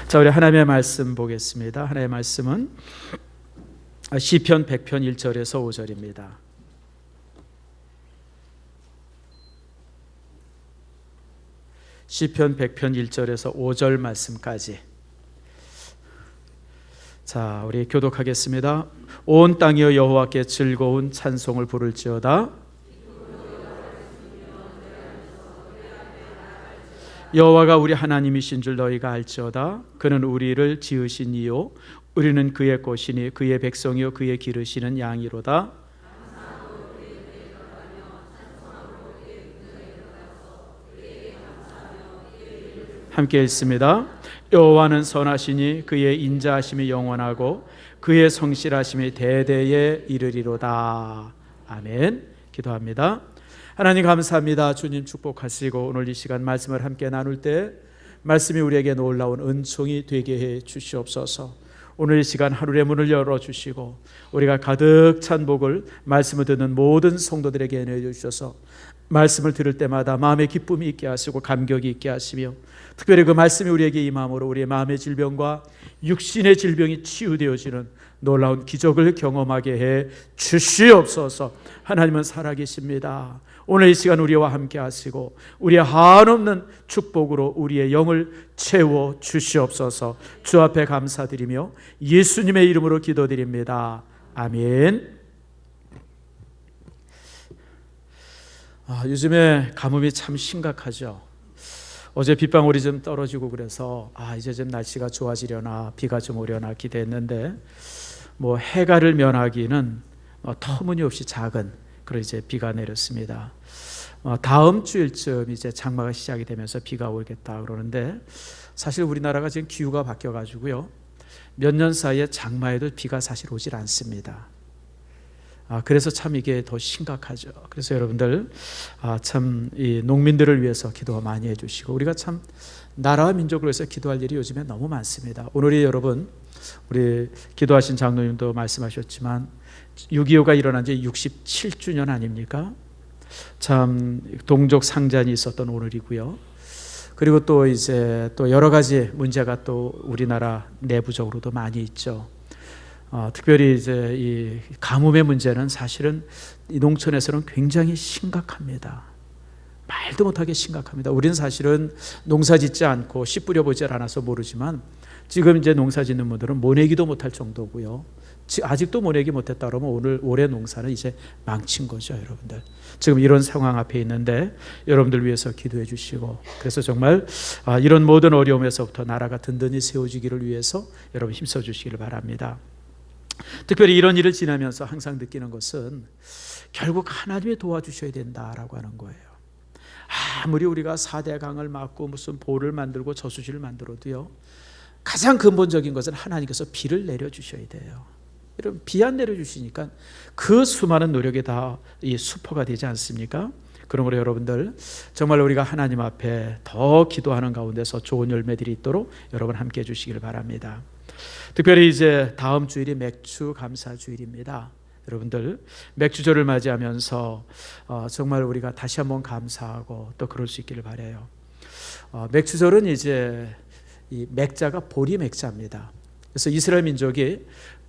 자, 우리 하나님의 말씀 보겠습니다. 하나님의 말씀은 시편 100편 1절에서 5절입니다. 시편 100편 1절에서 5절 말씀까지. 자, 우리 교독하겠습니다. 온 땅이여 여호와께 즐거운 찬송을 부를지어다. 여호와가 우리 하나님이신 줄 너희가 알지어다. 그는 우리를 지으신 이요 우리는 그의 꽃이니 그의 백성이요 그의 기르시는 양이로다. 함께 읽습니다. 여호와는 선하시니 그의 인자하심이 영원하고 그의 성실하심이 대대에 이르리로다. 아멘. 기도합니다. 하나님 감사합니다. 주님 축복하시고 오늘 이 시간 말씀을 함께 나눌 때 말씀이 우리에게 놀라운 은총이 되게 해 주시옵소서. 오늘 이 시간 하루의 문을 열어주시고 우리가 가득 찬 복을 말씀을 듣는 모든 성도들에게 내주셔서 말씀을 들을 때마다 마음의 기쁨이 있게 하시고 감격이 있게 하시며 특별히 그 말씀이 우리에게 임함으로 우리의 마음의 질병과 육신의 질병이 치유되어지는 놀라운 기적을 경험하게 해 주시옵소서. 하나님은 살아계십니다. 오늘 이 시간 우리와 함께 하시고 우리의 한없는 축복으로 우리의 영을 채워 주시옵소서. 주 앞에 감사드리며 예수님의 이름으로 기도드립니다. 아멘. 요즘에 가뭄이 참 심각하죠. 어제 빗방울이 좀 떨어지고 그래서 이제 좀 날씨가 좋아지려나 비가 좀 오려나 기대했는데 해가를 면하기는 터무니없이 작은 그런 이제 비가 내렸습니다. 다음 주일쯤 이제 장마가 시작이 되면서 비가 오겠다 그러는데 사실 우리나라가 지금 기후가 바뀌어 가지고요 몇 년 사이에 장마에도 비가 사실 오질 않습니다. 그래서 참 이게 더 심각하죠. 그래서 여러분들 참 이 농민들을 위해서 기도 많이 해주시고 우리가 참 나라와 민족을 위해서 기도할 일이 요즘에 너무 많습니다. 오늘이 여러분 우리 기도하신 장로님도 말씀하셨지만 6.25가 일어난 지 67주년 아닙니까? 참 동족 상잔이 있었던 오늘이고요. 그리고 또 이제 또 여러 가지 문제가 또 우리나라 내부적으로도 많이 있죠. 특별히 이제 이 가뭄의 문제는 사실은 이 농촌에서는 굉장히 심각합니다. 말도 못하게 심각합니다. 우리는 사실은 농사 짓지 않고 씨 뿌려보지 않아서 모르지만 지금 이제 농사 짓는 분들은 모내기도 못할 정도고요. 아직도 모내기 못했다 그러면 올해 농사는 이제 망친 거죠, 여러분들. 지금 이런 상황 앞에 있는데 여러분들 위해서 기도해 주시고 그래서 정말 이런 모든 어려움에서부터 나라가 든든히 세워지기를 위해서 여러분 힘써 주시기를 바랍니다. 특별히 이런 일을 지나면서 항상 느끼는 것은 결국 하나님이 도와주셔야 된다라고 하는 거예요. 아무리 우리가 4대 강을 막고 무슨 보를 만들고 저수지를 만들어도요 가장 근본적인 것은 하나님께서 비를 내려주셔야 돼요. 여러분 비 안 내려주시니까 그 수많은 노력이 다 이 수포가 되지 않습니까? 그러므로 여러분들 정말 우리가 하나님 앞에 더 기도하는 가운데서 좋은 열매들이 있도록 여러분 함께 해주시길 바랍니다. 특별히 이제 다음 주일이 맥주 감사 주일입니다. 여러분들 맥주절을 맞이하면서 정말 우리가 다시 한번 감사하고 또 그럴 수 있기를 바라요. 맥주절은 이제 이 맥자가 보리 맥자입니다. 그래서 이스라엘 민족이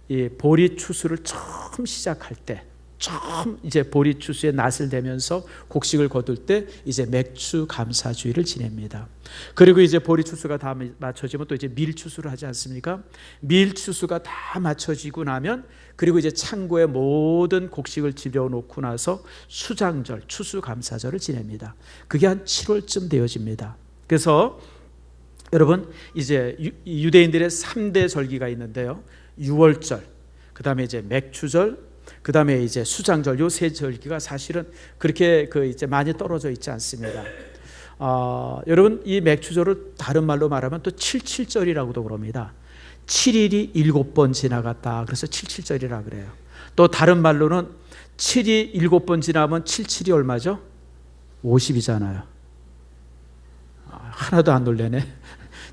이 보리 추수를 처음 시작할 때 처음 이제 보리 추수의 낫을 대면서 곡식을 거둘 때 이제 맥주 감사주의를 지냅니다. 그리고 이제 보리 추수가 다 맞춰지면 또 이제 밀 추수를 하지 않습니까? 밀 추수가 다 맞춰지고 나면 그리고 이제 창고에 모든 곡식을 집어놓고 나서 수장절, 추수 감사절을 지냅니다. 그게 한 7월쯤 되어집니다. 그래서 여러분 이제 유대인들의 3대 절기가 있는데요. 6월절, 그 다음에 이제 맥추절, 그 다음에 이제 수장절, 요 세 절기가 사실은 그렇게 이제 많이 떨어져 있지 않습니다. 여러분 이 맥추절을 다른 말로 말하면 또 77절이라고도 그럽니다. 7일이 7번 지나갔다. 그래서 77절이라 그래요. 또 다른 말로는 7이 7번 지나면 77이 얼마죠? 50이잖아요. 하나도 안 놀래네.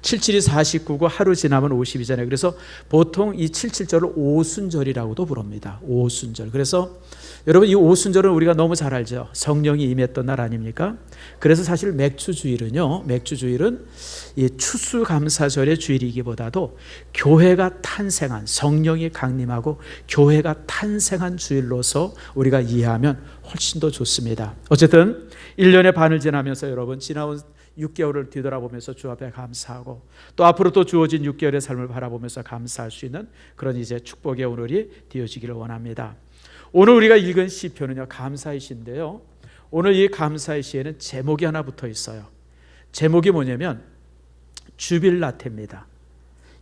77이 49고 하루 지나면 50이잖아요. 그래서 보통 이 77절을 오순절이라고도 부릅니다. 오순절. 그래서 여러분 이 오순절은 우리가 너무 잘 알죠. 성령이 임했던 날 아닙니까? 그래서 사실 맥주주일은요, 맥주주일은 이 추수감사절의 주일이기보다도 교회가 탄생한, 성령이 강림하고 교회가 탄생한 주일로서 우리가 이해하면 훨씬 더 좋습니다. 어쨌든 1년의 반을 지나면서 여러분 지나온 6개월을 뒤돌아보면서 주 앞에 감사하고 또 앞으로 또 주어진 6개월의 삶을 바라보면서 감사할 수 있는 그런 이제 축복의 오늘이 되어지기를 원합니다. 오늘 우리가 읽은 시편은요, 감사의 시인데요, 오늘 이 감사의 시에는 제목이 하나 붙어 있어요. 제목이 뭐냐면 주빌라테입니다.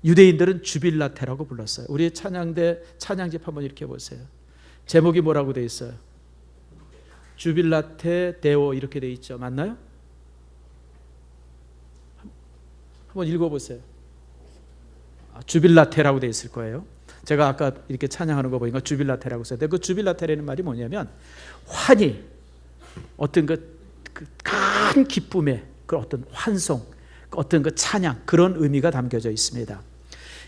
유대인들은 주빌라테라고 불렀어요. 우리 찬양대 찬양집 한번 이렇게 보세요. 제목이 뭐라고 되어 있어요? 주빌라테 데오 이렇게 되어 있죠. 맞나요? 한번 읽어보세요. 주빌라테라고 되어 있을 거예요. 제가 아까 이렇게 찬양하는 거 보니까 주빌라테라고 썼는데 그 주빌라테라는 말이 뭐냐면 환희, 어떤 큰 기쁨의 그 어떤 환송, 어떤 그 찬양, 그런 의미가 담겨져 있습니다.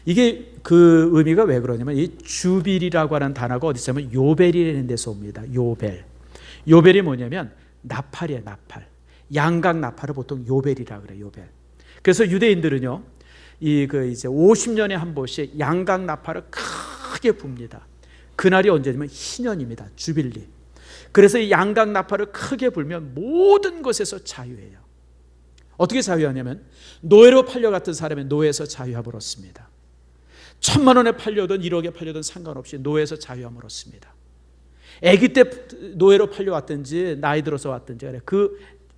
이게 그 의미가 왜 그러냐면 이 주빌이라고 하는 단어가 어디서 오면 요벨이라는 데서 옵니다. 요벨. 요벨이 뭐냐면 나팔이에요. 나팔. 양각 나팔을 보통 요벨이라 그래요. 요벨. 그래서 유대인들은요, 이제 50년에 한 번씩 양각 나팔을 크게 붑니다. 그날이 언제냐면 희년입니다. 주빌리. 그래서 이 양각 나팔을 크게 불면 모든 것에서 자유해요. 어떻게 자유하냐면 노예로 팔려갔던 사람의 노예에서 자유함을 얻습니다. 1,000만 원에 팔려든 1억에 팔려든 상관없이 노예에서 자유함을 얻습니다. 아기 때 노예로 팔려왔든지 나이 들어서 왔든지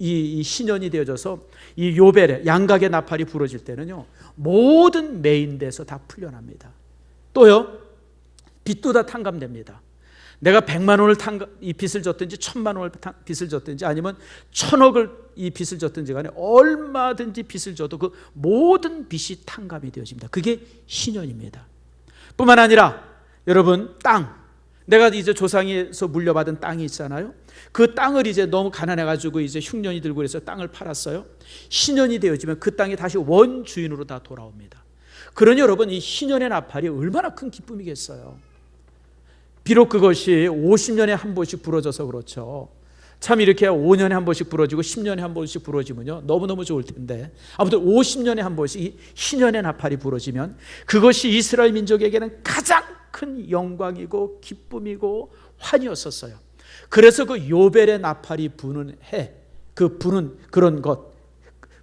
이 신년이 되어져서 이 요벨의 양각의 나팔이 부러질 때는요, 모든 매인돼서 다 풀려납니다. 또요, 빚도 다 탕감됩니다. 내가 100만 원을 이 빚을 졌든지 1,000만 원을 빚을 졌든지 아니면 1,000억을 이 빚을 졌든지 간에 얼마든지 빚을 져도 그 모든 빚이 탕감이 되어집니다. 그게 신년입니다. 뿐만 아니라 여러분, 땅, 내가 이제 조상에서 물려받은 땅이 있잖아요. 그 땅을 이제 너무 가난해가지고 이제 흉년이 들고 그래서 땅을 팔았어요. 신년이 되어지면 그 땅이 다시 원주인으로 다 돌아옵니다. 그러니 여러분, 이 신년의 나팔이 얼마나 큰 기쁨이겠어요. 비록 그것이 50년에 한 번씩 부러져서 그렇죠. 참 이렇게 5년에 한 번씩 부러지고 10년에 한 번씩 부러지면요, 너무너무 좋을 텐데, 아무튼 50년에 한 번씩 이 신년의 나팔이 부러지면 그것이 이스라엘 민족에게는 가장 큰 영광이고 기쁨이고 환희였었어요. 그래서 그 요벨의 나팔이 부는 해, 그 부는 그런 것,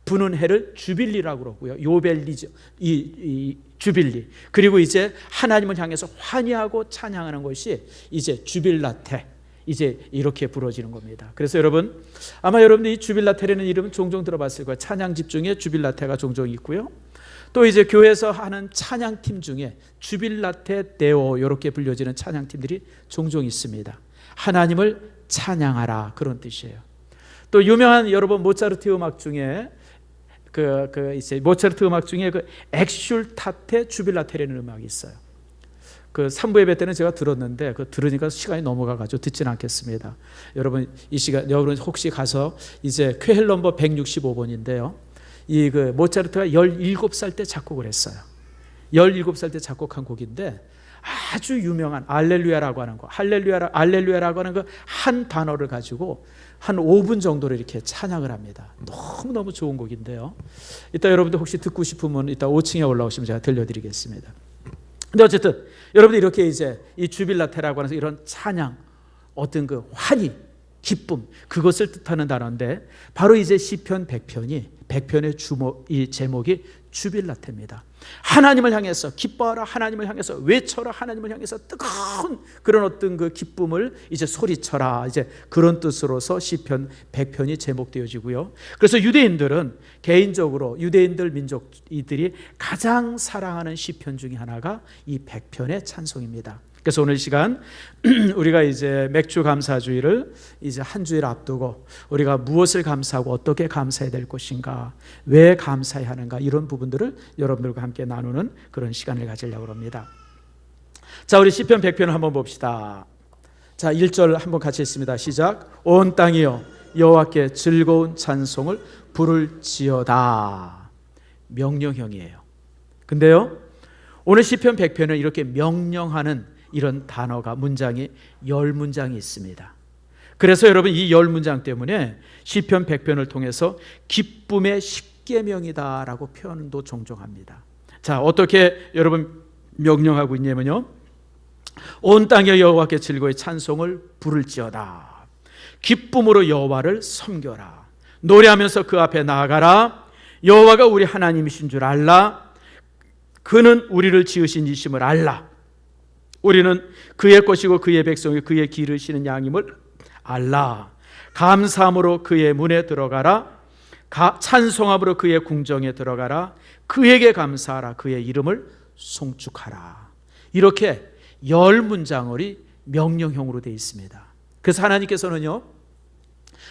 부는 해를 주빌리라고 그러고요. 요벨리죠. 이 주빌리. 그리고 이제 하나님을 향해서 환희하고 찬양하는 것이 이제 주빌라테, 이제 이렇게 부러지는 겁니다. 그래서 여러분, 아마 여러분들이 이 주빌라테라는 이름은 종종 들어봤을 거예요. 찬양집 중에 주빌라테가 종종 있고요. 또 이제 교회에서 하는 찬양팀 중에 주빌라테 데오 이렇게 불려지는 찬양팀들이 종종 있습니다. 하나님을 찬양하라, 그런 뜻이에요. 또 유명한 여러분 모차르트 음악 중에 이제 모차르트 음악 중에 그 엑슐타테 주빌라테라는 음악이 있어요. 그 3부 예배 때는 제가 들었는데 그 들으니까 시간이 넘어가가지고 듣지는 않겠습니다. 여러분 이 시간 여러분 혹시 가서 이제 쾌헬 넘버 165번인데요. 이 그 모차르트가 17살 때 작곡을 했어요. 17살 때 작곡한 곡인데 아주 유명한 알렐루야라고 하는 거, 알렐루야라고 하는 그 한 단어를 가지고 한 5분 정도를 이렇게 찬양을 합니다. 너무너무 좋은 곡인데요. 이따 여러분들 혹시 듣고 싶으면 이따 5층에 올라오시면 제가 들려드리겠습니다. 근데 어쨌든 여러분들 이렇게 이제 이 주빌라테라고 하는 이런 찬양, 어떤 그 환희, 기쁨, 그것을 뜻하는 단어인데 바로 이제 시편 100편의 이 제목이 주빌라테입니다. 하나님을 향해서 기뻐하라, 하나님을 향해서 외쳐라, 하나님을 향해서 뜨거운 그런 어떤 그 기쁨을 이제 소리쳐라, 이제 그런 뜻으로서 시편 100편이 제목되어지고요. 그래서 유대인들은 개인적으로 유대인들 민족 이들이 가장 사랑하는 시편 중에 하나가 이 100편의 찬송입니다. 그래서 오늘 시간 우리가 이제 맥주 감사주의를 이제 한 주일 앞두고 우리가 무엇을 감사하고 어떻게 감사해야 될 것인가, 왜 감사해야 하는가, 이런 부분들을 여러분들과 함께 나누는 그런 시간을 가지려고 합니다. 자, 우리 시편 100편을 한번 봅시다. 자, 1절 한번 같이 읽습니다. 시작. 온 땅이여 여호와께 즐거운 찬송을 부를지어다. 명령형이에요. 근데요, 오늘 시편 100편은 이렇게 명령하는 이런 단어가, 문장이 10문장이 있습니다. 그래서 여러분, 이 10문장 때문에 시편 100편을 통해서 기쁨의 십계명이다라고 표현도 종종 합니다. 자, 어떻게 여러분 명령하고 있냐면요, 온 땅에 여호와께 즐거이 찬송을 부를지어다. 기쁨으로 여호와를 섬겨라. 노래하면서 그 앞에 나아가라. 여호와가 우리 하나님이신 줄 알라. 그는 우리를 지으신 이심을 알라. 우리는 그의 것이고 그의 백성이 그의 기르시는 양임을 알라. 감사함으로 그의 문에 들어가라. 찬송함으로 그의 궁정에 들어가라. 그에게 감사하라. 그의 이름을 송축하라. 이렇게 10문장이 명령형으로 되어 있습니다. 그래서 하나님께서는요,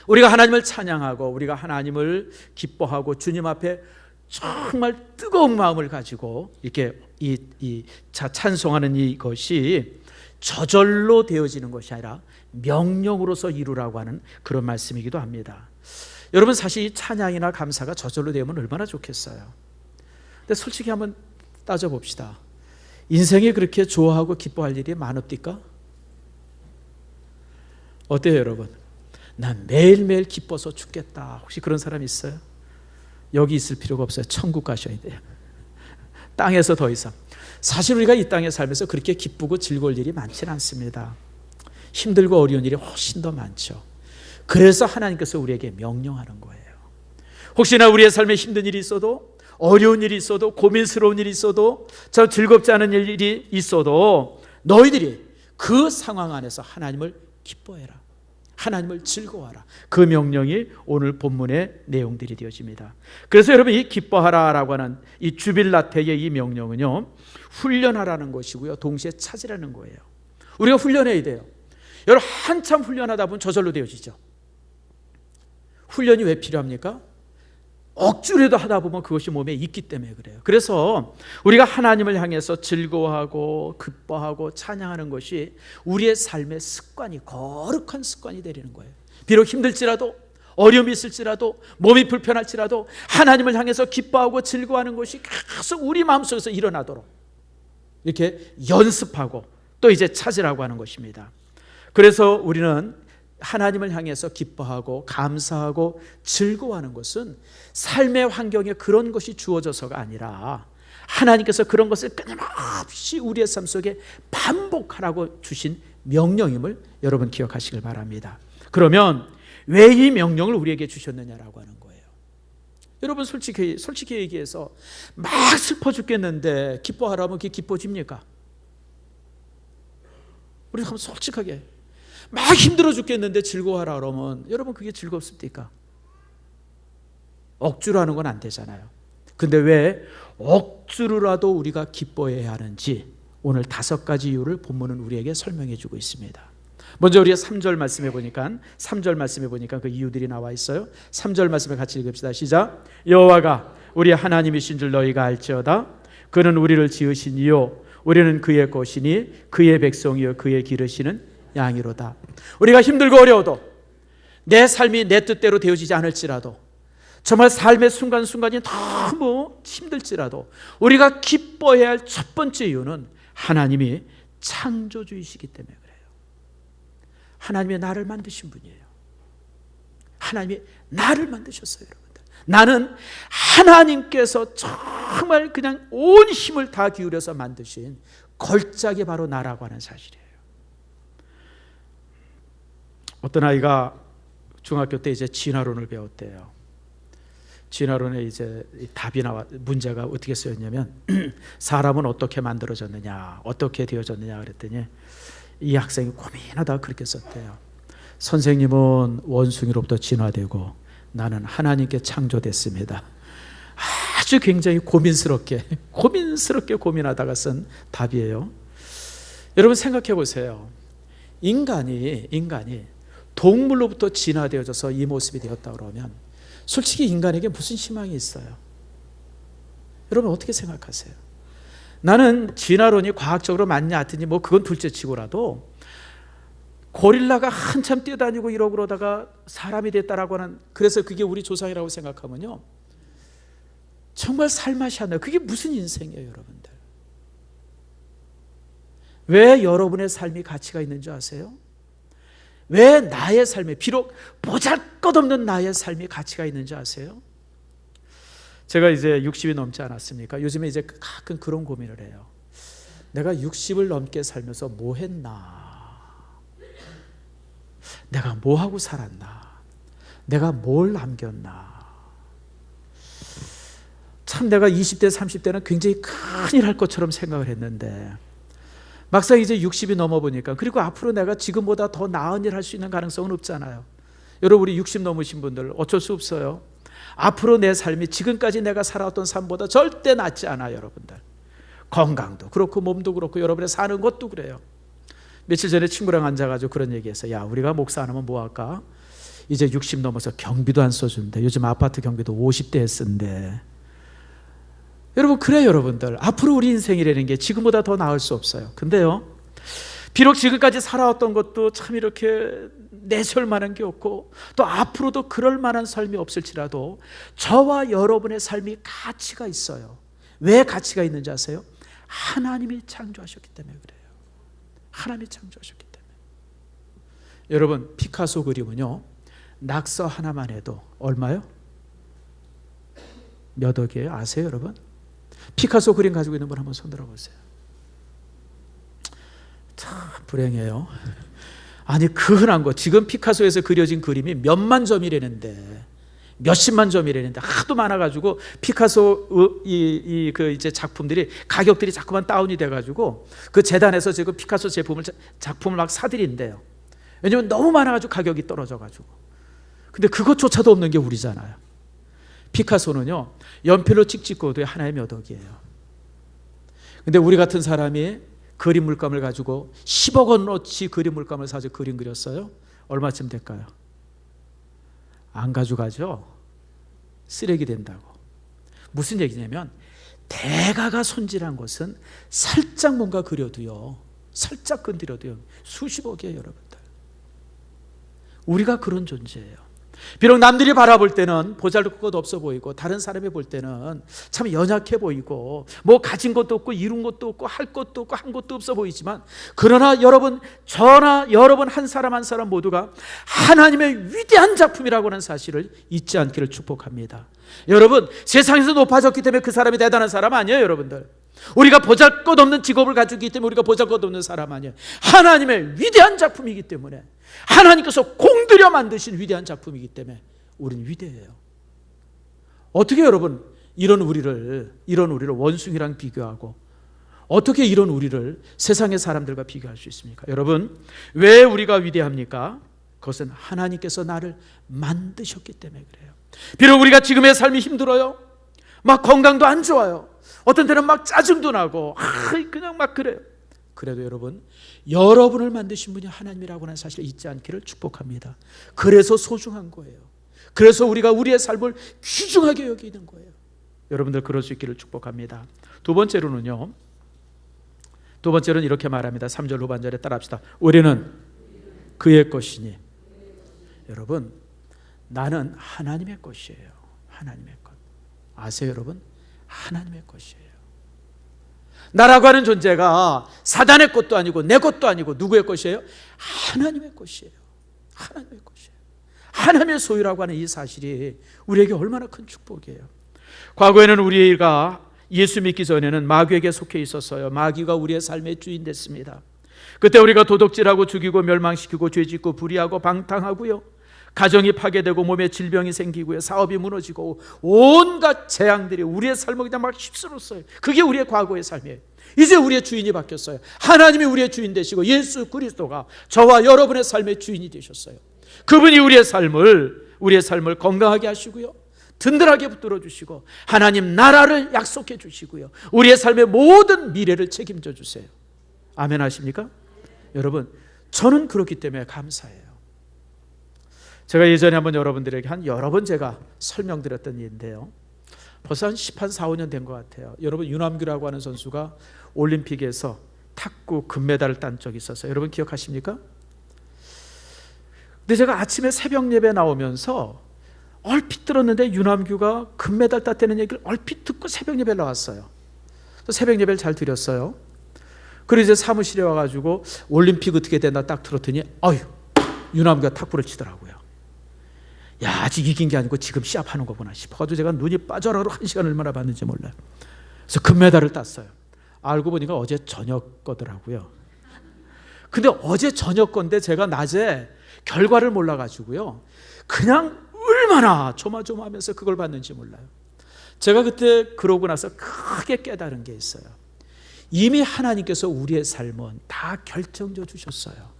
우리가 하나님을 찬양하고 우리가 하나님을 기뻐하고 주님 앞에 정말 뜨거운 마음을 가지고 이렇게 찬송하는 이것이 저절로 되어지는 것이 아니라 명령으로서 이루라고 하는 그런 말씀이기도 합니다. 여러분, 사실 이 찬양이나 감사가 저절로 되면 얼마나 좋겠어요. 근데 솔직히 한번 따져봅시다. 인생에 그렇게 좋아하고 기뻐할 일이 많읍니까? 어때요, 여러분? 난 매일매일 기뻐서 죽겠다. 혹시 그런 사람 있어요? 여기 있을 필요가 없어요. 천국 가셔야 돼요. 땅에서 더 이상. 사실 우리가 이 땅에 살면서 그렇게 기쁘고 즐거울 일이 많지는 않습니다. 힘들고 어려운 일이 훨씬 더 많죠. 그래서 하나님께서 우리에게 명령하는 거예요. 혹시나 우리의 삶에 힘든 일이 있어도, 어려운 일이 있어도, 고민스러운 일이 있어도, 저 즐겁지 않은 일이 있어도 너희들이 그 상황 안에서 하나님을 기뻐해라. 하나님을 즐거워하라. 그 명령이 오늘 본문의 내용들이 되어집니다. 그래서 여러분, 이 기뻐하라라고 하는 이 주빌라테의 이 명령은요, 훈련하라는 것이고요, 동시에 찾으라는 거예요. 우리가 훈련해야 돼요. 여러분, 한참 훈련하다 보면 저절로 되어지죠. 훈련이 왜 필요합니까? 억지로라도 하다 보면 그것이 몸에 있기 때문에 그래요. 그래서 우리가 하나님을 향해서 즐거워하고 기뻐하고 찬양하는 것이 우리의 삶의 습관이, 거룩한 습관이 되는 거예요. 비록 힘들지라도, 어려움이 있을지라도, 몸이 불편할지라도 하나님을 향해서 기뻐하고 즐거워하는 것이 계속 우리 마음속에서 일어나도록 이렇게 연습하고 또 이제 찾으라고 하는 것입니다. 그래서 우리는 하나님을 향해서 기뻐하고 감사하고 즐거워하는 것은 삶의 환경에 그런 것이 주어져서가 아니라 하나님께서 그런 것을 끊임없이 우리의 삶 속에 반복하라고 주신 명령임을 여러분 기억하시길 바랍니다. 그러면 왜 이 명령을 우리에게 주셨느냐라고 하는 거예요. 여러분, 솔직히 얘기해서 막 슬퍼 죽겠는데 기뻐하라면 그게 기뻐집니까? 우리 한번 솔직하게, 막 힘들어 죽겠는데 즐거워하라 그러면 여러분 그게 즐겁습니까? 억지로 하는 건 안 되잖아요. 근데 왜 억지로라도 우리가 기뻐해야 하는지 오늘 5가지 이유를 본문은 우리에게 설명해 주고 있습니다. 먼저 우리가 3절 말씀해 보니까 그 이유들이 나와 있어요. 3절 말씀을 같이 읽읍시다. 시작. 여호와가 우리 하나님이신 줄 너희가 알지어다. 그는 우리를 지으신 이요 우리는 그의 것이니 그의 백성이요 그의 기르시는 양이로다. 우리가 힘들고 어려워도, 내 삶이 내 뜻대로 되어지지 않을지라도, 정말 삶의 순간순간이 너무 힘들지라도 우리가 기뻐해야 할 첫 번째 이유는 하나님이 창조주이시기 때문에 그래요. 하나님이 나를 만드신 분이에요. 하나님이 나를 만드셨어요. 여러분들, 나는 하나님께서 정말 그냥 온 힘을 다 기울여서 만드신 걸작이 바로 나라고 하는 사실이에요. 어떤 아이가 중학교 때 이제 진화론을 배웠대요. 진화론에 이제 답이 문제가 어떻게 쓰였냐면 사람은 어떻게 만들어졌느냐, 어떻게 되어졌느냐 그랬더니 이 학생이 고민하다가 그렇게 썼대요. 선생님은 원숭이로부터 진화되고 나는 하나님께 창조됐습니다. 아주 굉장히 고민스럽게 고민하다가 쓴 답이에요. 여러분 생각해 보세요. 인간이 동물로부터 진화되어져서 이 모습이 되었다 그러면 솔직히 인간에게 무슨 희망이 있어요? 여러분 어떻게 생각하세요? 나는 진화론이 과학적으로 맞냐 하더니 뭐 그건 둘째치고라도 고릴라가 한참 뛰어다니고 이러고 그러다가 사람이 됐다라고 하는, 그래서 그게 우리 조상이라고 생각하면요, 정말 살맛이 안 나요. 그게 무슨 인생이에요, 여러분들? 왜 여러분의 삶이 가치가 있는 줄 아세요? 왜 나의 삶에, 비록 보잘것없는 나의 삶이 가치가 있는 줄 아세요? 제가 이제 60이 넘지 않았습니까? 요즘에 이제 가끔 그런 고민을 해요. 내가 60을 넘게 살면서 뭐 했나? 내가 뭐 하고 살았나? 내가 뭘 남겼나? 참 내가 20대, 30대는 굉장히 큰일 할 것처럼 생각을 했는데 막상 이제 60이 넘어보니까, 그리고 앞으로 내가 지금보다 더 나은 일 할 수 있는 가능성은 없잖아요. 여러분, 우리 60 넘으신 분들 어쩔 수 없어요. 앞으로 내 삶이 지금까지 내가 살아왔던 삶보다 절대 낫지 않아요, 여러분들. 건강도 그렇고 몸도 그렇고 여러분의 사는 것도 그래요. 며칠 전에 친구랑 앉아가지고 그런 얘기했어요. 야, 우리가 목사 안 하면 뭐 할까? 이제 60 넘어서 경비도 안 써준대. 요즘 아파트 경비도 50대에 쓴대. 여러분, 그래요, 여러분들. 앞으로 우리 인생이라는 게 지금보다 더 나을 수 없어요. 근데요, 비록 지금까지 살아왔던 것도 참 이렇게 내세울 만한 게 없고 또 앞으로도 그럴 만한 삶이 없을지라도 저와 여러분의 삶이 가치가 있어요. 왜 가치가 있는지 아세요? 하나님이 창조하셨기 때문에 그래요. 하나님이 창조하셨기 때문에. 여러분, 피카소 그림은요, 낙서 하나만 해도 얼마요? 몇 억이에요? 아세요, 여러분? 피카소 그림 가지고 있는 분 한번 손 들어보세요. 참 불행해요. 아니, 그 흔한 거, 지금 피카소에서 그려진 그림이 몇만 점이라는데, 몇십만 점이라는데 하도 많아가지고 피카소 그 이제 작품들이 가격들이 자꾸만 다운이 돼가지고 그 재단에서 지금 피카소 작품을 막 사들인대요. 왜냐면 너무 많아가지고 가격이 떨어져가지고. 근데 그것조차도 없는 게 우리잖아요. 피카소는요, 연필로 찍고도 하나에 몇 억이에요. 근데 우리 같은 사람이 그림 물감을 가지고 10억 원어치 그림 물감을 사서 그림 그렸어요. 얼마쯤 될까요? 안 가져가죠. 쓰레기 된다고. 무슨 얘기냐면, 대가가 손질한 것은 살짝 뭔가 그려도요, 살짝 건드려도요, 수십억이에요, 여러분들. 우리가 그런 존재예요. 비록 남들이 바라볼 때는 보잘것 없어 보이고 다른 사람이 볼 때는 참 연약해 보이고 뭐 가진 것도 없고 이룬 것도 없고 할 것도 없고 한 것도 없어 보이지만, 그러나 여러분, 저나 여러분 한 사람 한 사람 모두가 하나님의 위대한 작품이라고 하는 사실을 잊지 않기를 축복합니다. 여러분, 세상에서 높아졌기 때문에 그 사람이 대단한 사람 아니에요, 여러분들. 우리가 보잘것없는 직업을 가지고 있기 때문에 우리가 보잘것없는 사람 아니에요. 하나님의 위대한 작품이기 때문에, 하나님께서 공들여 만드신 위대한 작품이기 때문에 우리는 위대해요. 어떻게 여러분 이런 우리를 원숭이랑 비교하고 어떻게 이런 우리를 세상의 사람들과 비교할 수 있습니까? 여러분, 왜 우리가 위대합니까? 그것은 하나님께서 나를 만드셨기 때문에 그래요. 비록 우리가 지금의 삶이 힘들어요. 막 건강도 안 좋아요. 어떤 때는 막 짜증도 나고 그냥 막 그래요. 그래도 여러분, 여러분을 만드신 분이 하나님이라고 하는 사실을 잊지 않기를 축복합니다. 그래서 소중한 거예요. 그래서 우리가 우리의 삶을 귀중하게 여기는 거예요. 여러분들 그럴 수 있기를 축복합니다. 두 번째로는 이렇게 말합니다. 3절 후반절에 따라합시다. 우리는 그의 것이니. 여러분, 나는 하나님의 것이에요. 하나님의 것. 아세요, 여러분? 하나님의 것이에요. 나라고 하는 존재가 사단의 것도 아니고 내 것도 아니고 누구의 것이에요? 하나님의 것이에요. 하나님의 것이에요. 하나님의 소유라고 하는 이 사실이 우리에게 얼마나 큰 축복이에요. 과거에는 우리가 예수 믿기 전에는 마귀에게 속해 있었어요. 마귀가 우리의 삶의 주인 됐습니다. 그때 우리가 도둑질하고 죽이고 멸망시키고 죄짓고 불의하고 방탕하고요, 가정이 파괴되고 몸에 질병이 생기고요, 사업이 무너지고 온갖 재앙들이 우리의 삶을 그냥 막 휩쓸었어요. 그게 우리의 과거의 삶이에요. 이제 우리의 주인이 바뀌었어요. 하나님이 우리의 주인 되시고 예수 그리스도가 저와 여러분의 삶의 주인이 되셨어요. 그분이 우리의 삶을 건강하게 하시고요, 든든하게 붙들어 주시고 하나님 나라를 약속해 주시고요, 우리의 삶의 모든 미래를 책임져 주세요. 아멘 하십니까? 여러분, 저는 그렇기 때문에 감사해요. 제가 예전에 한번 여러분들에게 여러 번 제가 설명드렸던 일인데요, 벌써 한 15년 된 것 같아요. 여러분, 윤남규라고 하는 선수가 올림픽에서 탁구 금메달을 딴 적이 있었어요. 여러분 기억하십니까? 근데 제가 아침에 새벽 예배 나오면서 얼핏 들었는데 유남규가 금메달 땄다는 얘기를 얼핏 듣고 새벽 예배를 나왔어요. 새벽 예배를 잘 드렸어요. 그리고 이제 사무실에 와가지고 올림픽 어떻게 된다 딱 들었더니 유남규가 탁구를 치더라고요. 야, 아직 이긴 게 아니고 지금 시합하는 거구나 싶어가지고 제가 눈이 빠져나가고 1시간 얼마나 봤는지 몰라요. 그래서 금메달을 땄어요. 알고 보니까 어제 저녁 거더라고요. 근데 어제 저녁 건데 제가 낮에 결과를 몰라가지고요, 그냥 얼마나 조마조마하면서 그걸 봤는지 몰라요. 제가 그때 그러고 나서 크게 깨달은 게 있어요. 이미 하나님께서 우리의 삶은 다 결정져 주셨어요.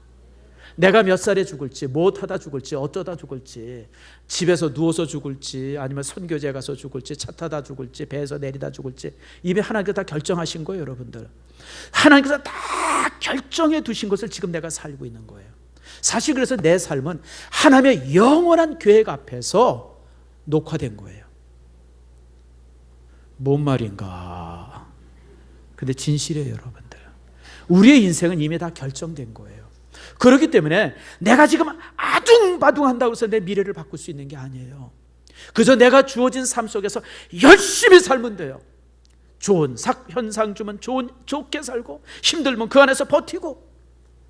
내가 몇 살에 죽을지, 못하다 죽을지, 어쩌다 죽을지, 집에서 누워서 죽을지, 아니면 선교제 가서 죽을지, 차 타다 죽을지, 배에서 내리다 죽을지, 이미 하나님께서 다 결정하신 거예요, 여러분들. 하나님께서 다 결정해 두신 것을 지금 내가 살고 있는 거예요. 사실 그래서 내 삶은 하나님의 영원한 계획 앞에서 녹화된 거예요. 뭔 말인가? 근데 진실이에요, 여러분들. 우리의 인생은 이미 다 결정된 거예요. 그렇기 때문에 내가 지금 아둥바둥한다고 해서 내 미래를 바꿀 수 있는 게 아니에요. 그저 내가 주어진 삶 속에서 열심히 살면 돼요. 좋은 현상 주면 좋게 살고, 힘들면 그 안에서 버티고.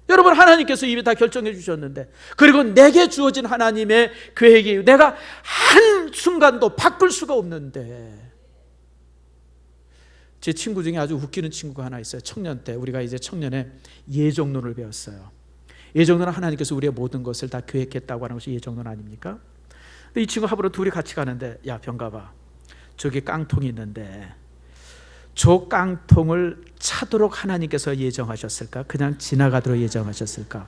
여러분, 하나님께서 이미 다 결정해 주셨는데, 그리고 내게 주어진 하나님의 계획이 내가 한순간도 바꿀 수가 없는데. 제 친구 중에 아주 웃기는 친구가 하나 있어요. 청년 때 우리가 이제 청년에 예정론을 배웠어요. 예정론은 하나님께서 우리의 모든 것을 다 계획했다고 하는 것이 예정론 아닙니까? 근데 이 친구 하루로 둘이 같이 가는데, 야 병가봐, 저기 깡통이 있는데 저 깡통을 차도록 하나님께서 예정하셨을까? 그냥 지나가도록 예정하셨을까?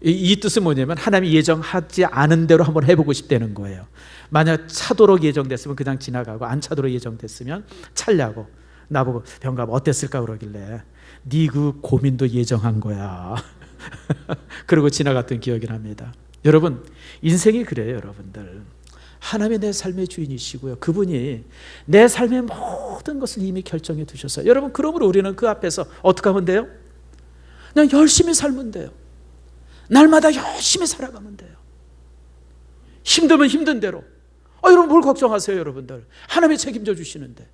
이 뜻은 뭐냐면 하나님이 예정하지 않은 대로 한번 해보고 싶다는 거예요. 만약 차도록 예정됐으면 그냥 지나가고, 안 차도록 예정됐으면 찰려고. 나보고 병가봐 어땠을까 그러길래, 네 그 고민도 예정한 거야. 그러고 지나갔던 기억이 납니다. 여러분, 인생이 그래요, 여러분들. 하나님이 내 삶의 주인이시고요, 그분이 내 삶의 모든 것을 이미 결정해 두셨어요. 여러분, 그러므로 우리는 그 앞에서 어떻게 하면 돼요? 그냥 열심히 살면 돼요. 날마다 열심히 살아가면 돼요. 힘들면 힘든 대로. 여러분, 뭘 걱정하세요, 여러분들. 하나님이 책임져 주시는데.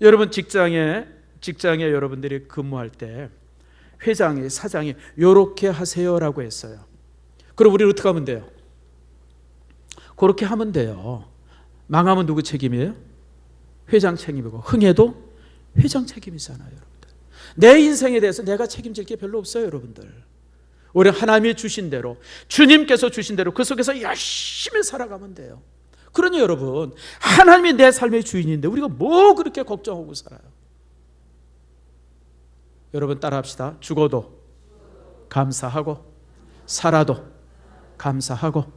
여러분, 직장에 여러분들이 근무할 때 회장이, 사장이 요렇게 하세요라고 했어요. 그럼 우리는 어떻게 하면 돼요? 그렇게 하면 돼요. 망하면 누구 책임이에요? 회장 책임이고, 흥해도 회장 책임이잖아요, 여러분들. 내 인생에 대해서 내가 책임질 게 별로 없어요, 여러분들. 우리 하나님이 주신 대로, 주님께서 주신 대로 그 속에서 열심히 살아가면 돼요. 그러니 여러분, 하나님이 내 삶의 주인인데 우리가 뭐 그렇게 걱정하고 살아요? 여러분, 따라합시다. 죽어도 감사하고, 살아도 감사하고,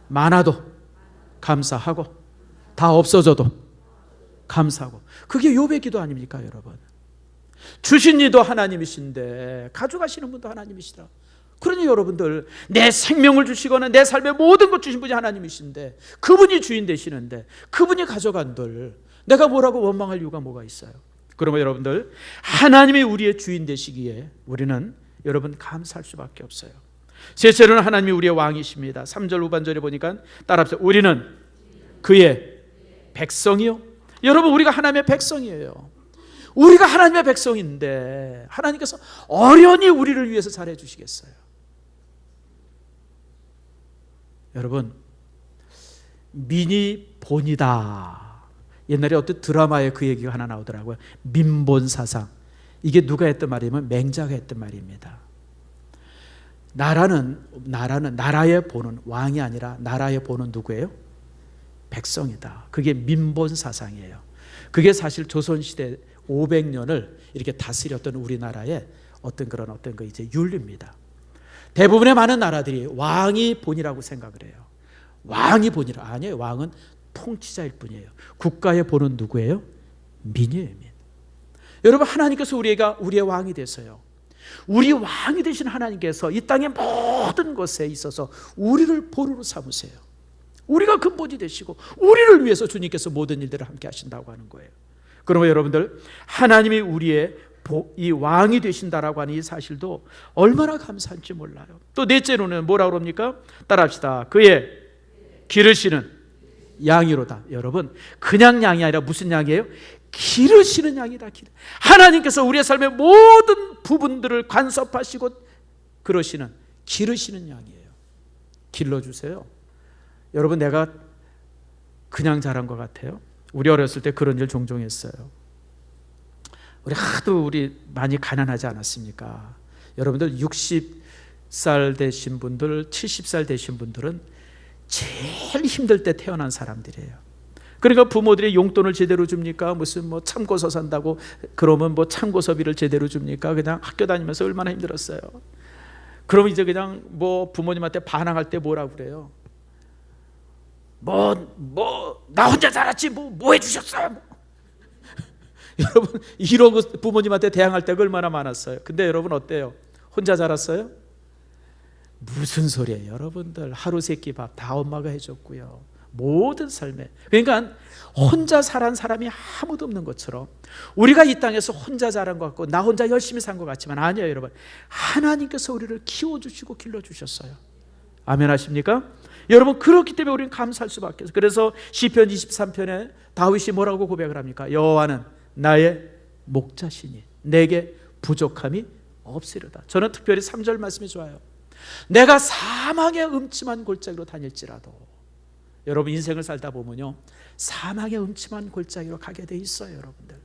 많아도 감사하고, 다 없어져도 감사하고. 그게 욥의 기도 아닙니까, 여러분? 주신 이도 하나님이신데 가져가시는 분도 하나님이시라. 그러니 여러분들, 내 생명을 주시거나 내 삶의 모든 것 주신 분이 하나님이신데, 그분이 주인 되시는데 그분이 가져간들 내가 뭐라고 원망할 이유가 뭐가 있어요? 그러면 여러분들, 하나님이 우리의 주인 되시기에 우리는 여러분 감사할 수밖에 없어요. 셋째로는 하나님이 우리의 왕이십니다. 3절 후반절에 보니까 따라합시다. 우리는 그의 백성이요. 여러분, 우리가 하나님의 백성이에요. 우리가 하나님의 백성인데 하나님께서 어련히 우리를 위해서 잘해 주시겠어요? 여러분, 민이 본이다. 옛날에 어떤 드라마에 그 얘기가 하나 나오더라고요. 민본사상. 이게 누가 했던 말이면 맹자가 했던 말입니다. 나라의 본은 왕이 아니라 나라의 본은 누구예요? 백성이다. 그게 민본사상이에요. 그게 사실 조선시대 500년을 이렇게 다스렸던 우리나라의 어떤 그 이제 윤리입니다. 대부분의 많은 나라들이 왕이 본이라고 생각을 해요. 왕이 본이라. 아니에요. 왕은 통치자일 뿐이에요. 국가의 본은 누구예요? 민이에요, 민. 여러분, 하나님께서 우리의 왕이 되서요, 우리 왕이 되신 하나님께서 이 땅의 모든 것에 있어서 우리를 본으로 삼으세요. 우리가 근본이 되시고 우리를 위해서 주님께서 모든 일들을 함께 하신다고 하는 거예요. 그러면 여러분들, 하나님이 우리의 이 왕이 되신다라고 하는 이 사실도 얼마나 감사한지 몰라요. 또 넷째로는 뭐라고 그럽니까? 따라합시다. 그의 기르시는 양이로다. 여러분, 그냥 양이 아니라 무슨 양이에요? 기르시는 양이다. 하나님께서 우리의 삶의 모든 부분들을 간섭하시고 그러시는, 기르시는 양이에요. 길러주세요. 여러분, 내가 그냥 자란 것 같아요? 우리 어렸을 때 그런 일 종종 했어요. 우리 많이 가난하지 않았습니까? 여러분들 60살 되신 분들, 70살 되신 분들은 제일 힘들 때 태어난 사람들이에요. 그러니까 부모들이 용돈을 제대로 줍니까? 무슨 뭐 참고서 산다고 그러면 뭐 참고서비를 제대로 줍니까? 그냥 학교 다니면서 얼마나 힘들었어요. 그럼 이제 그냥 뭐 부모님한테 반항할 때 뭐라고 그래요? 나 혼자 살았지 뭐 해주셨어? 여러분, 이러고 부모님한테 대항할 때가 얼마나 많았어요. 근데 여러분 어때요? 혼자 자랐어요? 무슨 소리예요, 여러분들. 하루 세끼 밥 다 엄마가 해줬고요. 모든 삶에. 그러니까 혼자 자란 사람이 아무도 없는 것처럼 우리가 이 땅에서 혼자 자란 것 같고 나 혼자 열심히 산 것 같지만 아니에요, 여러분. 하나님께서 우리를 키워주시고 길러주셨어요. 아멘 하십니까? 여러분, 그렇기 때문에 우리는 감사할 수밖에 없어요. 그래서 시편 23편에 다윗이 뭐라고 고백을 합니까? 여호와는 나의 목자시니 내게 부족함이 없으리로다. 저는 특별히 3절 말씀이 좋아요. 내가 사망의 음침한 골짜기로 다닐지라도. 여러분, 인생을 살다 보면요, 사망의 음침한 골짜기로 가게 돼 있어요. 여러분들,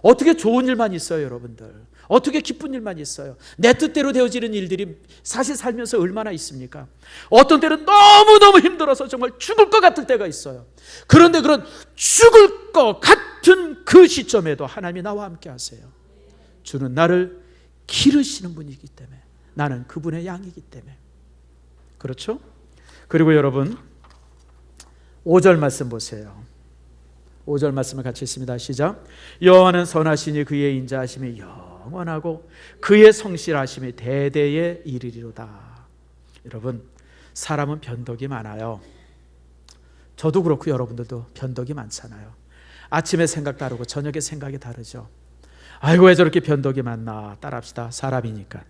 어떻게 좋은 일만 있어요? 여러분들, 어떻게 기쁜 일만 있어요? 내 뜻대로 되어지는 일들이 사실 살면서 얼마나 있습니까? 어떤 때는 너무너무 힘들어서 정말 죽을 것 같을 때가 있어요. 그런데 그런 죽을 것 같은 그 시점에도 하나님이 나와 함께 하세요. 주는 나를 기르시는 분이기 때문에, 나는 그분의 양이기 때문에. 그렇죠? 그리고 여러분, 5절 말씀 보세요. 5절 말씀을 같이 읽습니다. 시작. 여호와는 선하시니 그의 인자하심이 영원하고 그의 성실하심이 대대에 이르리로다. 여러분, 사람은 변덕이 많아요. 저도 그렇고 여러분들도 변덕이 많잖아요. 아침에 생각 다르고 저녁에 생각이 다르죠. 아이고, 왜 저렇게 변덕이 많나. 따라합시다. 사람이니까.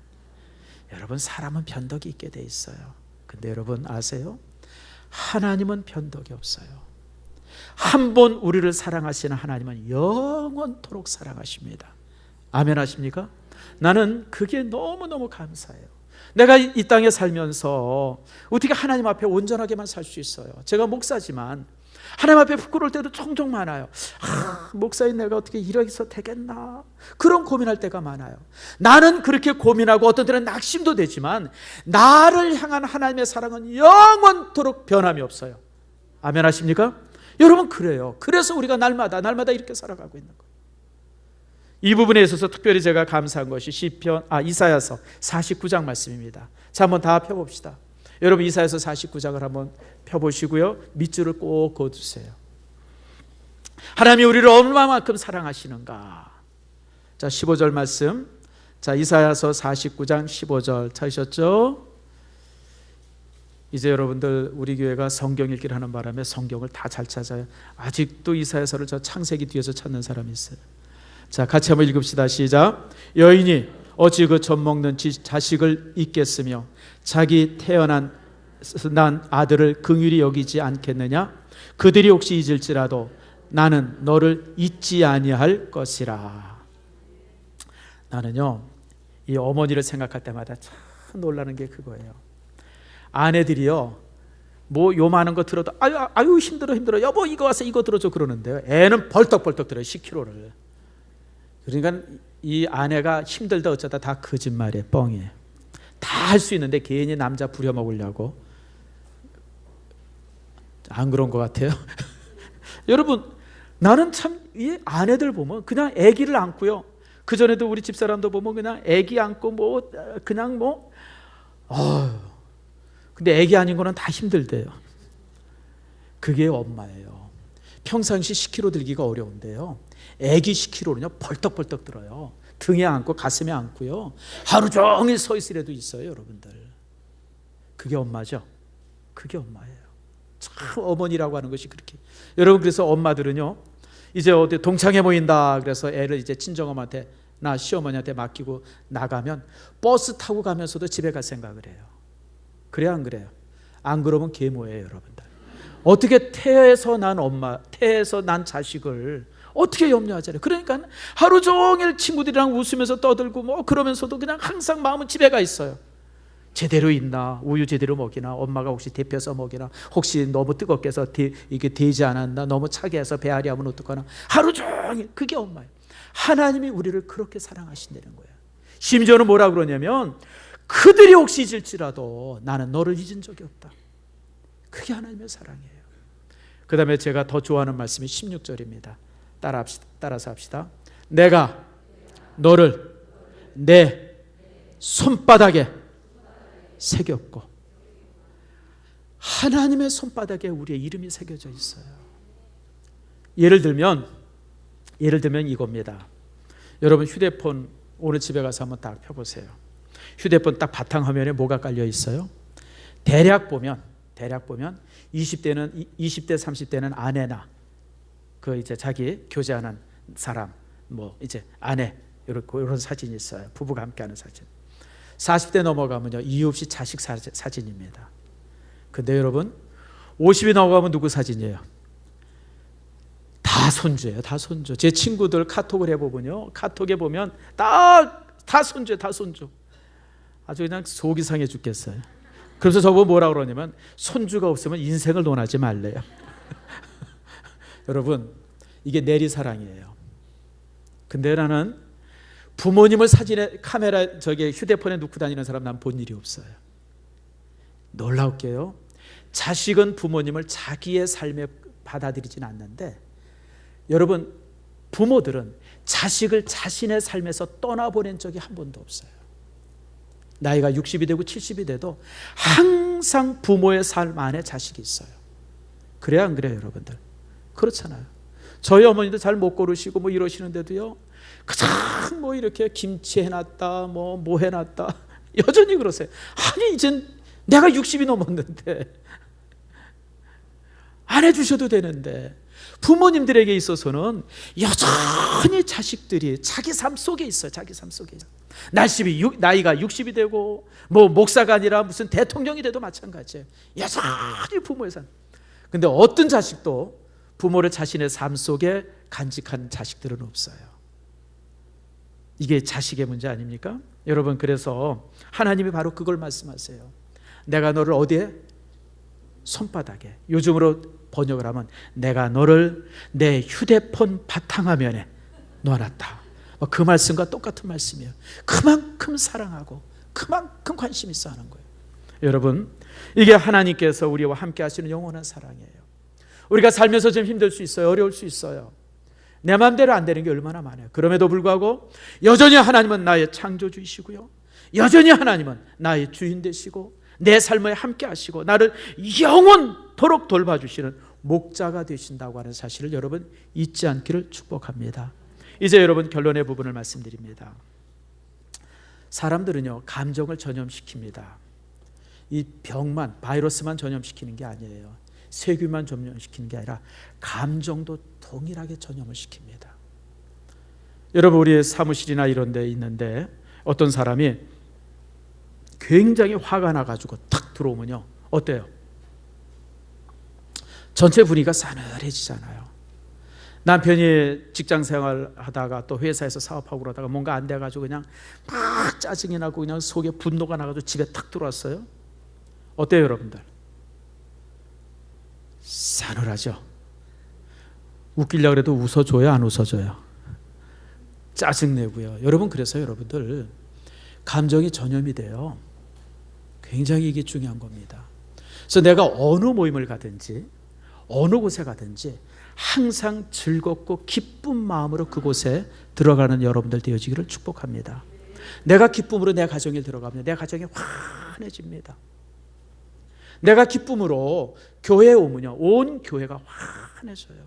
여러분, 사람은 변덕이 있게 돼 있어요. 근데 여러분 아세요? 하나님은 변덕이 없어요. 한 번 우리를 사랑하시는 하나님은 영원토록 사랑하십니다. 아멘 하십니까? 나는 그게 너무너무 감사해요. 내가 이 땅에 살면서 어떻게 하나님 앞에 온전하게만 살 수 있어요? 제가 목사지만 하나님 앞에 부끄러울 때도 종종 많아요. 목사인 내가 어떻게 이래서 되겠나, 그런 고민할 때가 많아요. 나는 그렇게 고민하고 어떤 때는 낙심도 되지만 나를 향한 하나님의 사랑은 영원토록 변함이 없어요. 아멘 하십니까? 여러분, 그래요. 그래서 우리가 날마다 이렇게 살아가고 있는 거예요. 이 부분에 있어서 특별히 제가 감사한 것이 이사야서 49장 말씀입니다. 자, 한번 다 펴봅시다. 여러분, 이사야서 49장을 한번 펴보시고요, 밑줄을 꼭 그어두세요. 하나님이 우리를 얼마만큼 사랑하시는가. 자, 15절 말씀. 자, 이사야서 49장 15절 찾으셨죠? 이제 여러분들, 우리 교회가 성경 읽기를 하는 바람에 성경을 다 잘 찾아요. 아직도 이사야서를 저 창세기 뒤에서 찾는 사람이 있어요. 자, 같이 한번 읽읍시다. 시작. 여인이 어찌 그 젖 먹는 자식을 잊겠으며 자기 난 아들을 긍휼히 여기지 않겠느냐? 그들이 혹시 잊을지라도 나는 너를 잊지 아니할 것이라. 나는요, 이 어머니를 생각할 때마다 참 놀라는 게 그거예요. 아내들이요, 뭐 요만한 거 들어도 아유 힘들어 여보 이거 와서 이거 들어줘 그러는데요, 애는 벌떡벌떡 들어요, 10kg를. 그러니까 이 아내가 힘들다 어쩌다 다 거짓말이에요, 뻥이에요. 다 할 수 있는데 괜히 남자 부려먹으려고. 안 그런 것 같아요? 여러분, 나는 참 이 아내들 보면 그냥 아기를 안고요, 그전에도 우리 집사람도 보면 그냥 아기 안고 근데 아기 아닌 거는 다 힘들대요. 그게 엄마예요. 평상시 10kg 들기가 어려운데요, 아기 10kg는요 벌떡벌떡 들어요. 등에 안고 가슴에 안고요, 하루 종일 서 있으려도 있어요. 여러분들, 그게 엄마죠. 그게 엄마예요. 참 어머니라고 하는 것이 그렇게. 여러분, 그래서 엄마들은요, 이제 어디 동창회 모인다 그래서 애를 이제 친정엄마한테 나 시어머니한테 맡기고 나가면 버스 타고 가면서도 집에 갈 생각을 해요. 그래요, 안 그래요? 안 그러면 계모예요, 여러분들. 어떻게 태에서 난 엄마, 태에서 난 자식을 어떻게 염려하잖아요. 그러니까 하루 종일 친구들이랑 웃으면서 떠들고 뭐 그러면서도 그냥 항상 마음은 집에 가 있어요. 제대로 있나, 우유 제대로 먹이나, 엄마가 혹시 데펴서 먹이나, 혹시 너무 뜨겁게 해서 이게 데지 않았나, 너무 차게 해서 배앓이 하면 어떡하나, 하루 종일 그게 엄마예요. 하나님이 우리를 그렇게 사랑하신다는 거예요. 심지어는 뭐라 그러냐면 그들이 혹시 잊을지라도 나는 너를 잊은 적이 없다. 그게 하나님의 사랑이에요. 그 다음에 제가 더 좋아하는 말씀이 16절입니다. 따라서 합시다. 내가 너를 내 손바닥에 새겼고, 하나님의 손바닥에 우리의 이름이 새겨져 있어요. 예를 들면 이겁니다. 여러분 휴대폰 오늘 집에 가서 한번 딱 펴보세요. 휴대폰 딱 바탕화면에 뭐가 깔려 있어요? 대략 보면 20대 30대는 아내나 그 이제 자기 교제하는 사람, 뭐 이제 아내 이런 사진이 있어요. 부부가 함께하는 사진. 40대 넘어가면요, 이유 없이 자식 사진입니다. 근데 여러분 50이 넘어가면 누구 사진이에요? 다 손주예요. 다 손주. 제 친구들 카톡을 해보면요, 카톡에 보면 다 손주예요. 다 손주. 아주 그냥 속이 상해 죽겠어요. 그래서 저보고 뭐라 그러냐면 손주가 없으면 인생을 논하지 말래요. 여러분 이게 내리사랑이에요. 근데 나는 부모님을 사진에 카메라 휴대폰에 놓고 다니는 사람 난 본 일이 없어요. 놀라울게요. 자식은 부모님을 자기의 삶에 받아들이진 않는데, 여러분 부모들은 자식을 자신의 삶에서 떠나보낸 적이 한 번도 없어요. 나이가 60이 되고 70이 돼도 항상 부모의 삶 안에 자식이 있어요. 그래요, 안 그래요, 여러분들? 그렇잖아요. 저희 어머니도 잘 못 고르시고 뭐 이러시는데도요, 그냥 뭐 이렇게 김치 해놨다, 뭐 해놨다, 여전히 그러세요. 아니 이젠 내가 60이 넘었는데 안 해주셔도 되는데, 부모님들에게 있어서는 여전히 자식들이 자기 삶 속에 있어요. 자기 삶 속에. 나이가 60이 되고 뭐 목사가 아니라 무슨 대통령이 돼도 마찬가지예요. 여전히 부모의 삶. 근데 어떤 자식도 부모를 자신의 삶 속에 간직한 자식들은 없어요. 이게 자식의 문제 아닙니까? 여러분, 그래서 하나님이 바로 그걸 말씀하세요. 내가 너를 어디에? 손바닥에. 요즘으로 번역을 하면 내가 너를 내 휴대폰 바탕화면에 놓아놨다. 그 말씀과 똑같은 말씀이에요. 그만큼 사랑하고 그만큼 관심 있어 하는 거예요. 여러분, 이게 하나님께서 우리와 함께 하시는 영원한 사랑이에요. 우리가 살면서 좀 힘들 수 있어요. 어려울 수 있어요. 내 마음대로 안 되는 게 얼마나 많아요. 그럼에도 불구하고 여전히 하나님은 나의 창조주이시고요, 여전히 하나님은 나의 주인 되시고 내 삶에 함께 하시고 나를 영원토록 돌봐주시는 목자가 되신다고 하는 사실을 여러분 잊지 않기를 축복합니다. 이제 여러분 결론의 부분을 말씀드립니다. 사람들은요, 감정을 전염시킵니다. 이 병만, 바이러스만 전염시키는 게 아니에요. 세균만 전염시키는 게 아니라 감정도 동일하게 전염을 시킵니다. 여러분, 우리 사무실이나 이런 데 있는데 어떤 사람이 굉장히 화가 나가지고 탁 들어오면요, 어때요? 전체 분위기가 싸늘해지잖아요. 남편이 직장생활 하다가 또 회사에서 사업하고 그러다가 뭔가 안 돼가지고 그냥 막 짜증이 나고 그냥 속에 분노가 나가지고 집에 탁 들어왔어요. 어때요, 여러분들? 싸늘하죠? 웃기려고 해도 웃어줘요, 안 웃어줘요? 짜증내고요. 여러분, 그래서 여러분들 감정이 전염이 돼요. 굉장히 이게 중요한 겁니다. 그래서 내가 어느 모임을 가든지 어느 곳에 가든지 항상 즐겁고 기쁜 마음으로 그곳에 들어가는 여러분들 되어지기를 축복합니다. 내가 기쁨으로 내 가정에 들어가면 내 가정이 환해집니다. 내가 기쁨으로 교회에 오면요, 온 교회가 환해져요.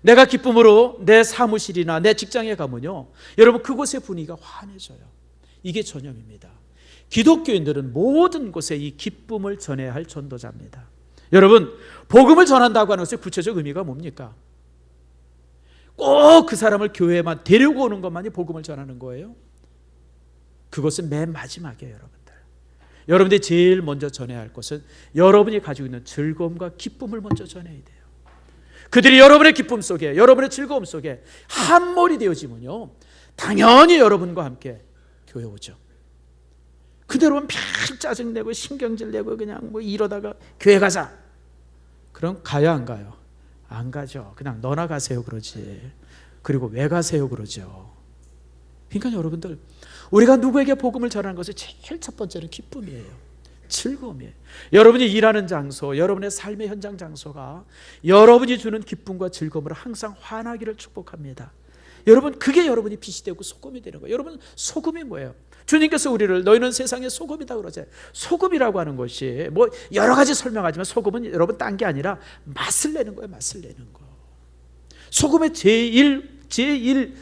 내가 기쁨으로 내 사무실이나 내 직장에 가면요, 여러분 그곳의 분위기가 환해져요. 이게 전염입니다. 기독교인들은 모든 곳에 이 기쁨을 전해야 할 전도자입니다. 여러분, 복음을 전한다고 하는 것의 구체적 의미가 뭡니까? 꼭 그 사람을 교회에만 데리고 오는 것만이 복음을 전하는 거예요? 그것은 맨 마지막이에요, 여러분들. 여러분들이 제일 먼저 전해야 할 것은 여러분이 가지고 있는 즐거움과 기쁨을 먼저 전해야 돼요. 그들이 여러분의 기쁨 속에, 여러분의 즐거움 속에 함몰이 되어지면요, 당연히 여러분과 함께 교회 오죠. 근데 여러분 막 짜증내고 신경질 내고 그냥 뭐 이러다가 교회 가자, 그럼 가요 안 가요? 안 가죠. 그냥 너나 가세요 그러지. 그리고 왜 가세요 그러죠. 그러니까 여러분들, 우리가 누구에게 복음을 전하는 것이 제일 첫 번째는 기쁨이에요. 즐거움이에요. 여러분이 일하는 장소, 여러분의 삶의 현장 장소가 여러분이 주는 기쁨과 즐거움으로 항상 환하기를 축복합니다. 여러분, 그게 여러분이 빛이 되고 소금이 되는 거예요. 여러분, 소금이 뭐예요? 주님께서 우리를 너희는 세상의 소금이다 그러잖아요. 소금이라고 하는 것이 뭐 여러 가지 설명하지만 소금은 여러분 딴 게 아니라 맛을 내는 거예요. 맛을 내는 거. 소금의 제일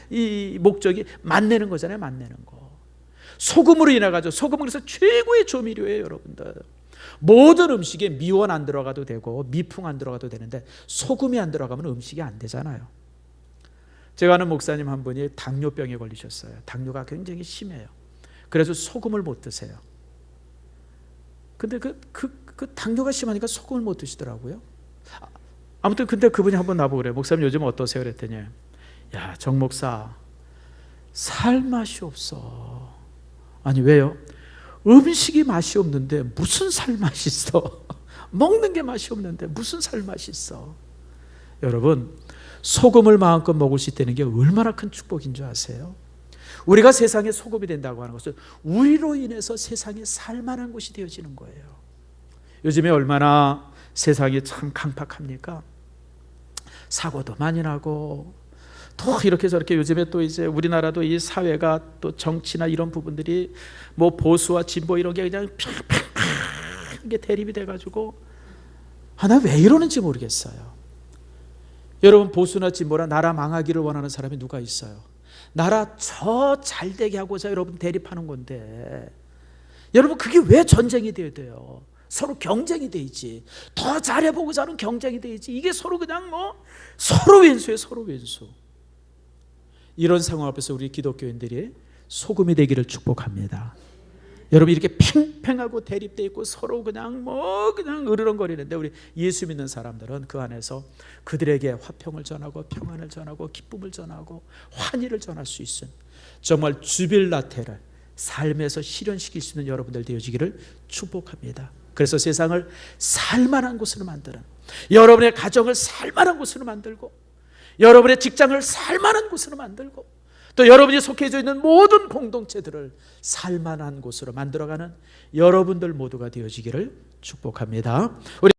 이 목적이 맛내는 거잖아요. 맛내는 거. 소금으로 인해 가지고, 소금은 그래서 최고의 조미료예요, 여러분들. 모든 음식에 미원 안 들어가도 되고 미풍 안 들어가도 되는데 소금이 안 들어가면 음식이 안 되잖아요. 제가 아는 목사님 한 분이 당뇨병에 걸리셨어요. 당뇨가 굉장히 심해요. 그래서 소금을 못 드세요. 근데 그 당뇨가 심하니까 소금을 못 드시더라고요. 아무튼 근데 그분이 한번 나보고 그래요. 목사님 요즘 어떠세요? 그랬더니, 야, 정 목사, 살 맛이 없어. 아니 왜요? 음식이 맛이 없는데 무슨 살 맛이 있어? 먹는 게 맛이 없는데 무슨 살 맛이 있어? 여러분, 소금을 마음껏 먹을 수 있다는 게 얼마나 큰 축복인 줄 아세요? 우리가 세상에 소금이 된다고 하는 것은 우리로 인해서 세상에 살만한 곳이 되어지는 거예요. 요즘에 얼마나 세상이 참 강팍합니까? 사고도 많이 나고 또 이렇게 저렇게 요즘에 또 이제 우리나라도 이 사회가 또 정치나 이런 부분들이 뭐 보수와 진보 이런 게 그냥 팡팡 대립이 돼가지고 나 왜 이러는지 모르겠어요. 여러분, 보수나 진보나 나라 망하기를 원하는 사람이 누가 있어요? 나라 저 잘되게 하고자 여러분 대립하는 건데, 여러분 그게 왜 전쟁이 돼야 돼요? 서로 경쟁이 되지. 더 잘해보고자 하는 경쟁이 되지. 이게 서로 그냥 뭐 서로 왼수예요. 서로 왼수. 이런 상황 앞에서 우리 기독교인들이 소금이 되기를 축복합니다. 여러분, 이렇게 팽팽하고 대립돼 있고 서로 그냥 으르렁거리는데 우리 예수 믿는 사람들은 그 안에서 그들에게 화평을 전하고 평안을 전하고 기쁨을 전하고 환희를 전할 수 있은 정말 주빌라테를 삶에서 실현시킬 수 있는 여러분들 되어지기를 축복합니다. 그래서 세상을 살만한 곳으로 만드는, 여러분의 가정을 살만한 곳으로 만들고, 여러분의 직장을 살만한 곳으로 만들고, 또 여러분이 속해져 있는 모든 공동체들을 살만한 곳으로 만들어가는 여러분들 모두가 되어지기를 축복합니다. 우리